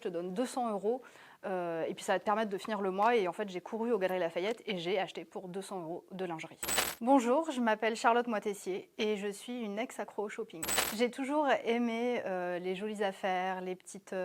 je te donne 200 € et puis ça va te permettre de finir le mois. Et en fait, j'ai couru aux Galeries Lafayette et j'ai acheté pour 200 € de lingerie. Bonjour, je m'appelle Charlotte Moitessier et je suis une ex-accro au shopping. J'ai toujours aimé les jolies affaires, les petites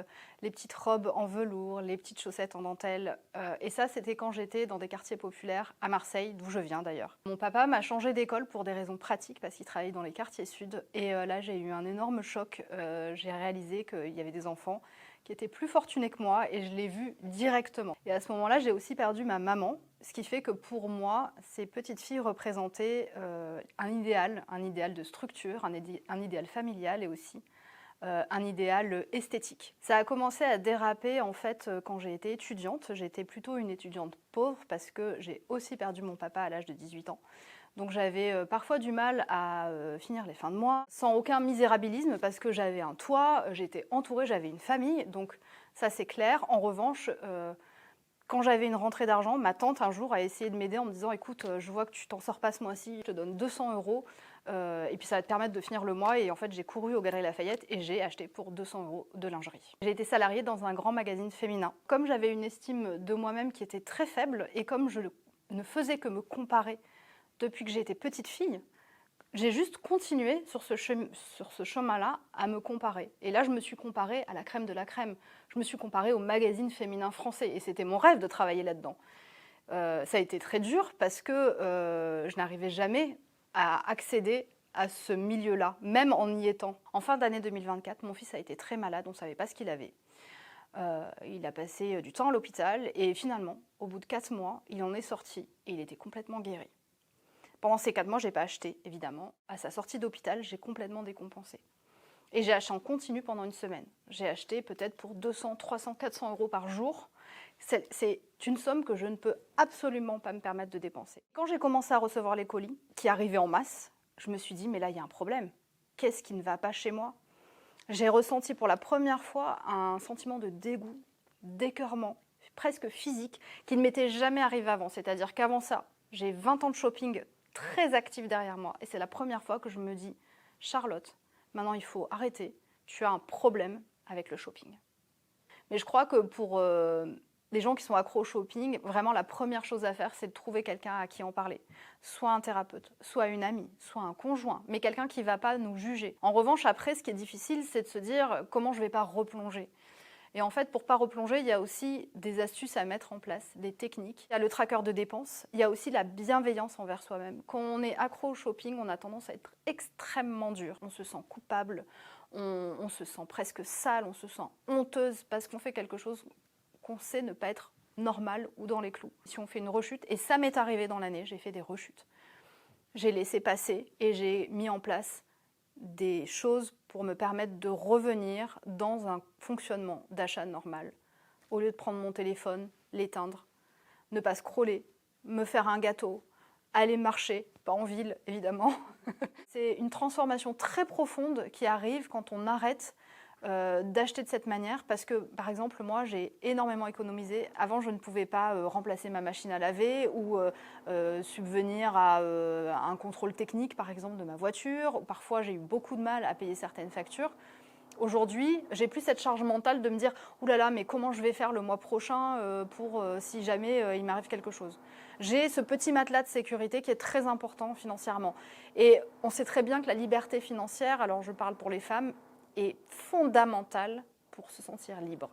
robes en velours, les petites chaussettes en dentelle. Et ça, c'était quand j'étais dans des quartiers populaires à Marseille, d'où je viens d'ailleurs. Mon papa m'a changé d'école pour des raisons pratiques parce qu'il travaillait dans les quartiers sud. Et là, j'ai eu un énorme choc. J'ai réalisé qu'il y avait des enfants qui étaient plus fortunés que moi et je l'ai vu directement. Et à ce moment-là, j'ai aussi perdu ma maman, ce qui fait que pour moi, ces petites filles représentaient un idéal de structure, un idéal familial et aussi un idéal esthétique. Ça a commencé à déraper en fait quand j'ai été étudiante. J'étais plutôt une étudiante pauvre parce que j'ai aussi perdu mon papa à l'âge de 18 ans. Donc j'avais parfois du mal à finir les fins de mois, sans aucun misérabilisme parce que j'avais un toit, j'étais entourée, j'avais une famille, donc ça c'est clair. En revanche, quand j'avais une rentrée d'argent, ma tante un jour a essayé de m'aider en me disant « Écoute, je vois que tu t'en sors pas ce mois-ci, je te donne 200 € et puis ça va te permettre de finir le mois. » Et en fait, j'ai couru aux Galeries Lafayette et j'ai acheté pour 200 € de lingerie. J'ai été salariée dans un grand magazine féminin. Comme j'avais une estime de moi-même qui était très faible et comme je ne faisais que me comparer depuis que j'étais petite fille, j'ai juste continué sur ce chemin-là à me comparer. Et là, je me suis comparée à la crème de la crème. Je me suis comparée au magazine féminin français. Et c'était mon rêve de travailler là-dedans. Ça a été très dur parce que je n'arrivais jamais à accéder à ce milieu-là, même en y étant. En fin d'année 2024, mon fils a été très malade, on ne savait pas ce qu'il avait. Il a passé du temps à l'hôpital et finalement, au bout de 4 mois, il en est sorti et il était complètement guéri. Pendant ces 4 mois, je n'ai pas acheté, évidemment. À sa sortie d'hôpital, j'ai complètement décompensé. Et j'ai acheté en continu pendant une semaine. J'ai acheté peut-être pour 200, 300, 400 € par jour. C'est une somme que je ne peux absolument pas me permettre de dépenser. Quand j'ai commencé à recevoir les colis, qui arrivaient en masse, je me suis dit, mais là, il y a un problème. Qu'est-ce qui ne va pas chez moi? J'ai ressenti pour la première fois un sentiment de dégoût, d'écœurement, presque physique, qui ne m'était jamais arrivé avant. C'est-à-dire qu'avant ça, j'ai 20 ans de shopping très actif derrière moi. Et c'est la première fois que je me dis, Charlotte, maintenant il faut arrêter, tu as un problème avec le shopping. Mais je crois que pour les gens qui sont accros au shopping, vraiment la première chose à faire, c'est de trouver quelqu'un à qui en parler. Soit un thérapeute, soit une amie, soit un conjoint, mais quelqu'un qui ne va pas nous juger. En revanche, après, ce qui est difficile, c'est de se dire comment je ne vais pas replonger. Et en fait, pour ne pas replonger, il y a aussi des astuces à mettre en place, des techniques. Il y a le tracker de dépenses, il y a aussi la bienveillance envers soi-même. Quand on est accro au shopping, on a tendance à être extrêmement dur. On se sent coupable, on se sent presque sale, on se sent honteuse parce qu'on fait quelque chose qu'on sait ne pas être normal ou dans les clous. Si on fait une rechute, et ça m'est arrivé dans l'année, j'ai fait des rechutes. J'ai laissé passer et j'ai mis en place des choses pour me permettre de revenir dans un fonctionnement d'achat normal. Au lieu de prendre mon téléphone, l'éteindre, ne pas scroller, me faire un gâteau, aller marcher, pas en ville évidemment. C'est une transformation très profonde qui arrive quand on arrête d'acheter de cette manière parce que, par exemple, moi, j'ai énormément économisé. Avant, je ne pouvais pas remplacer ma machine à laver ou subvenir à un contrôle technique, par exemple, de ma voiture. Parfois, j'ai eu beaucoup de mal à payer certaines factures. Aujourd'hui, j'ai plus cette charge mentale de me dire « Ouh là là, mais comment je vais faire le mois prochain pour si jamais il m'arrive quelque chose ?» J'ai ce petit matelas de sécurité qui est très important financièrement. Et on sait très bien que la liberté financière, alors je parle pour les femmes, est fondamentale pour se sentir libre.